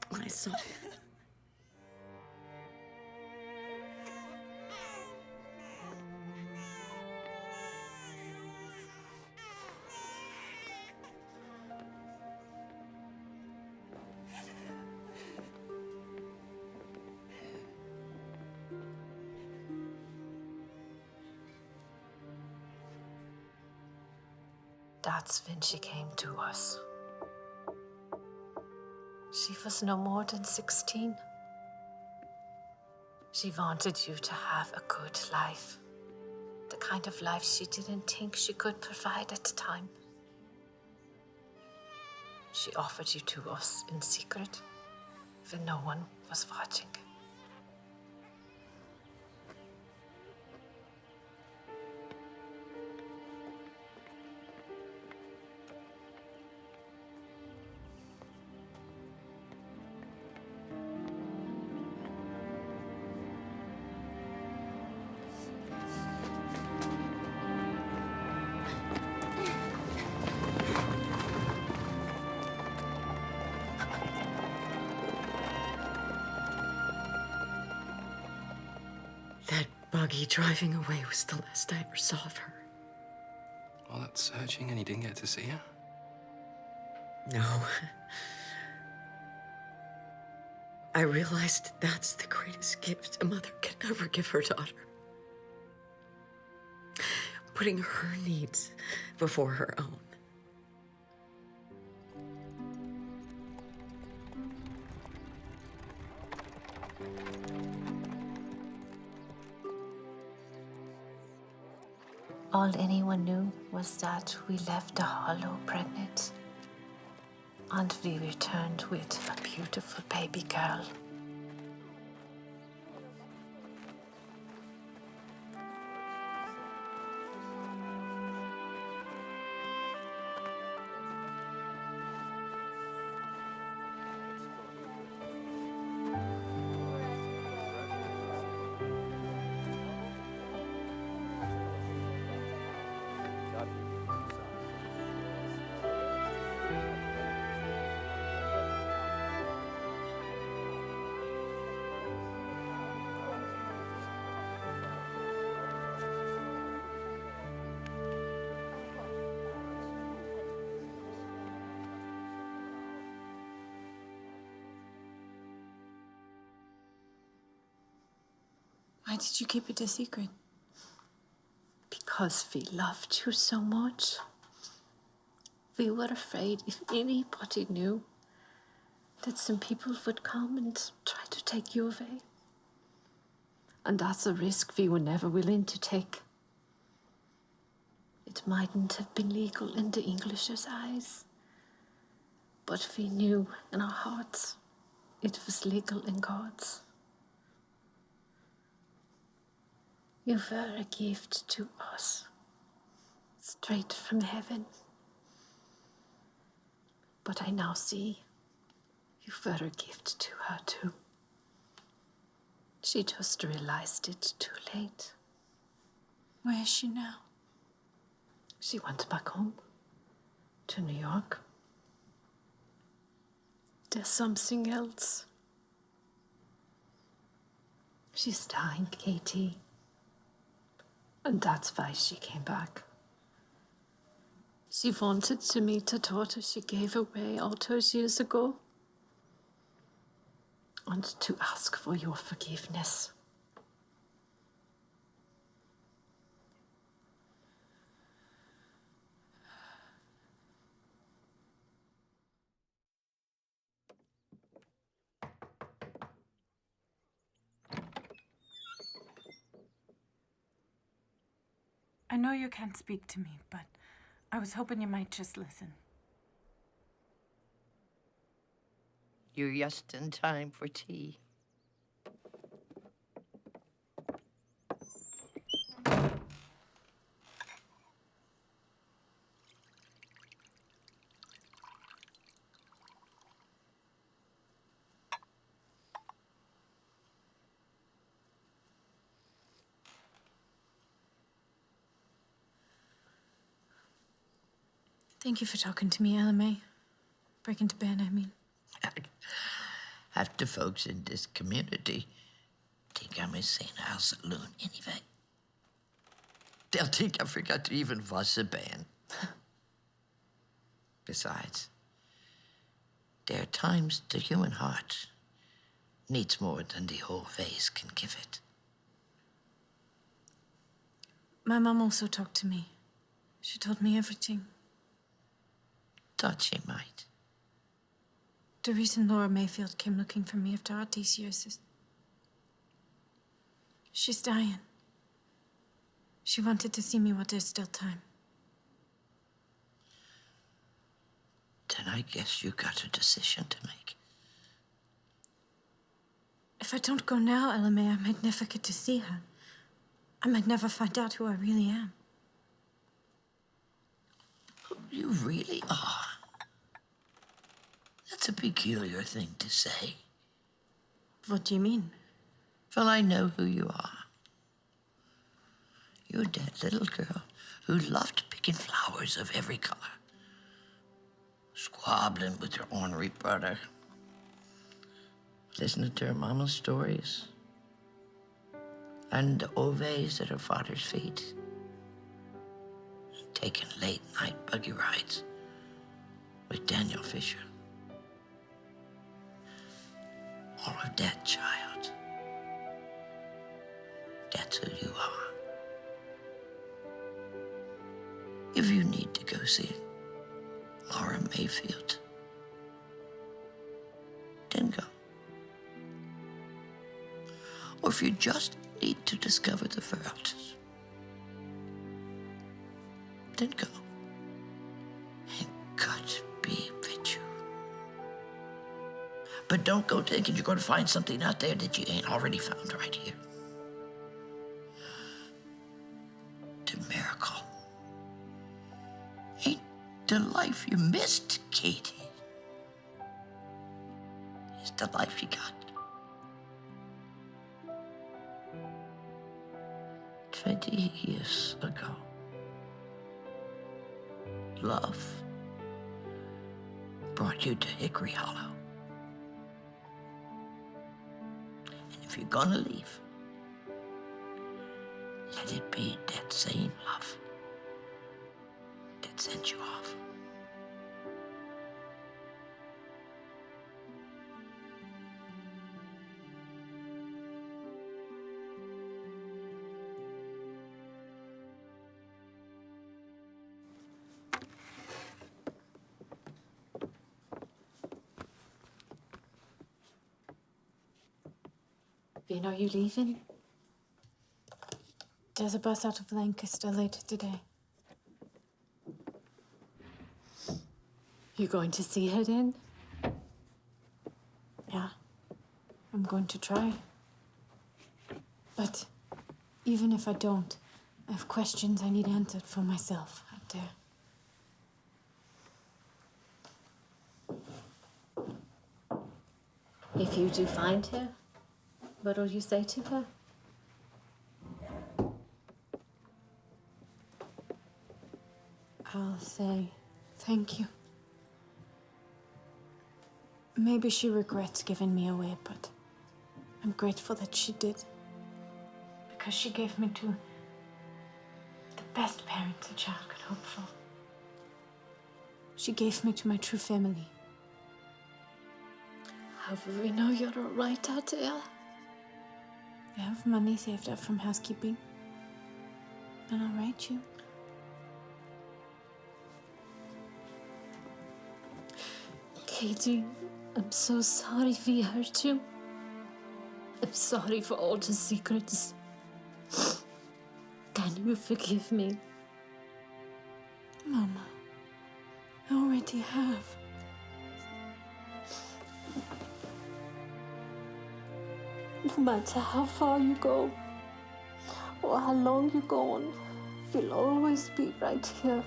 When I saw that's when she came to us. She was no more than 16. She wanted you to have a good life. The kind of life she didn't think she could provide at the time. She offered you to us in secret when no one was watching. That buggy driving away was the last I ever saw of her. All that searching and you didn't get to see her? No. I realized that's the greatest gift a mother can ever give her daughter. Putting her needs before her own. All anyone knew was that we left the hollow pregnant. And we returned with a beautiful baby girl. Why did you keep it a secret? Because we loved you so much. We were afraid if anybody knew that some people would come and try to take you away. And that's a risk we were never willing to take. It mightn't have been legal in the English's eyes, but we knew in our hearts it was legal in God's. You were a gift to us, straight from heaven. But I now see you were a gift to her too. She just realized it too late. Where is she now? She went back home to New York. There's something else. She's dying, Katie. And that's why she came back. She wanted to meet her daughter she gave away all those years ago. And to ask for your forgiveness. I know you can't speak to me, but I was hoping you might just listen. You're just in time for tea. Thank you for talking to me, LMA. Breaking to bed, I mean. Half the folks in this community think I'm a St. House loon anyway. They'll think I forgot to even wash a band. Besides, there are times the human heart needs more than the whole vase can give it. My mom also talked to me. She told me everything. Thought she might. The reason Laura Mayfield came looking for me after all these years is she's dying. She wanted to see me while there's still time. Then I guess you got a decision to make. If I don't go now, Ella May, I might never get to see her. I might never find out who I really am. You really are. That's a peculiar thing to say. What do you mean? Well, I know who you are. You're that little girl who loved picking flowers of every color, squabbling with your ornery brother, listening to her mama's stories, and the oves at her father's feet, taking late-night buggy rides with Daniel Fisher. All of that, child. That's who you are. If you need to go see Laura Mayfield, then go. Or if you just need to discover the world, then go. And God be with you. But don't go thinking you're going to find something out there that you ain't already found right here. The miracle ain't the life you missed, Katie. It's the life you got. 20 years ago, love brought you to Hickory Hollow. And if you're gonna leave, let it be that same love that sent you off. Vin, are you leaving? There's a bus out of Lancaster later today. You going to see her then? Yeah, I'm going to try. But even if I don't, I have questions I need answered for myself out there. If you do find her, what'll you say to her? I'll say thank you. Maybe she regrets giving me away, but I'm grateful that she did. Because she gave me to the best parents a child could hope for. She gave me to my true family. However, we know you're all right out there. I have money saved up from housekeeping. And I'll write you. Katie, I'm so sorry we hurt you. I'm sorry for all the secrets. Can you forgive me? Mama, I already have. No matter how far you go, or how long you're gone, we'll always be right here.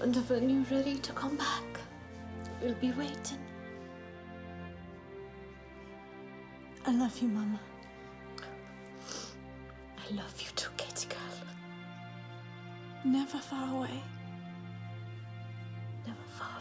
And when you're ready to come back, we'll be waiting. I love you, Mama. I love you too, Katie girl. Never far away. Never far away.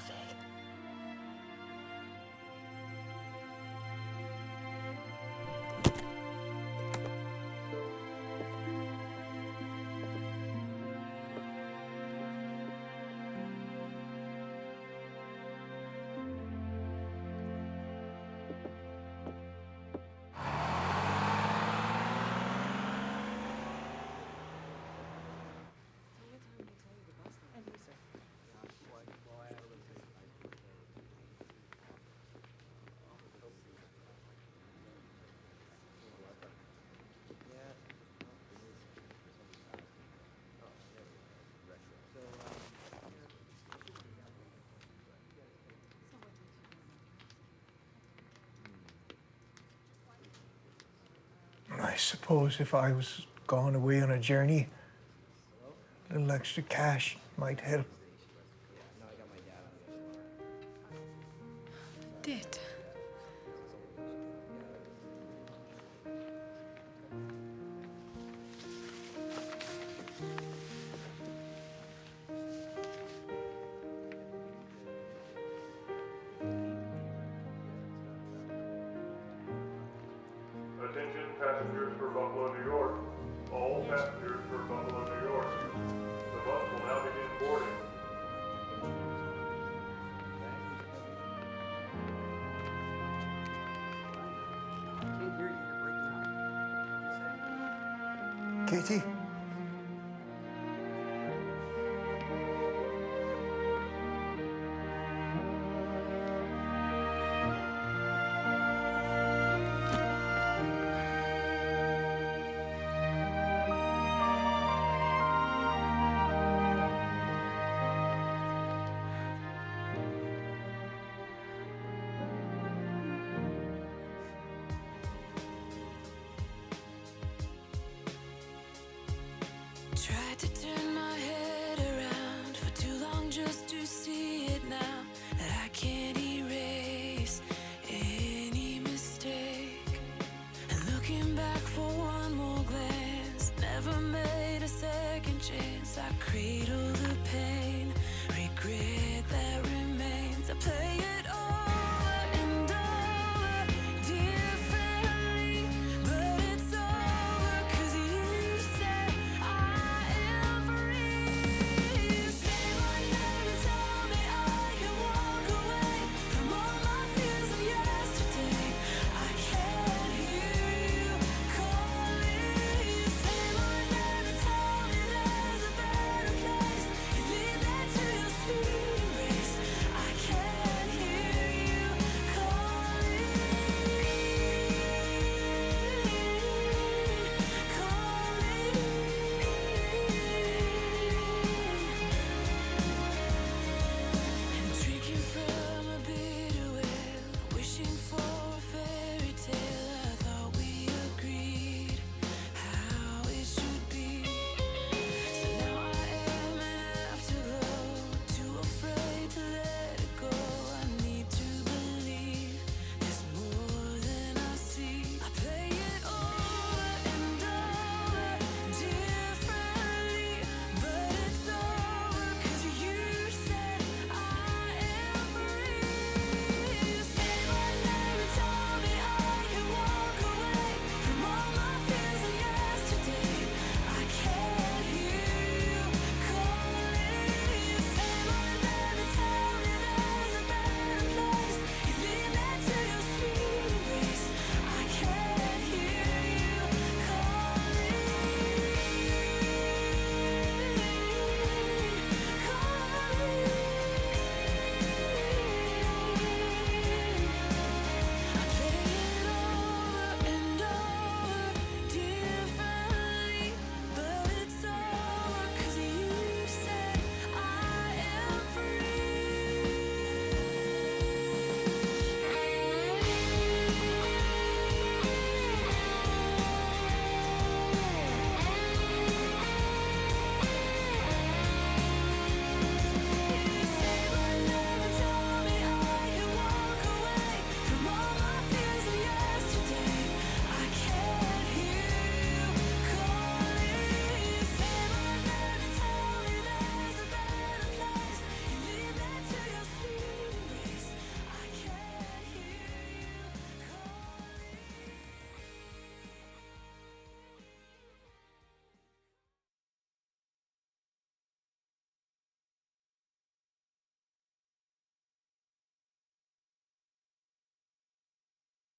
I suppose if I was gone away on a journey, a little extra cash might help. Did. Attention passengers for Buffalo, New York. All passengers for Buffalo, New York. The bus will now begin boarding. Katie? Tried to turn my head around for too long just to see it now that I can't erase any mistake. And looking back for one more glance, never made a second chance. I cradle the pain.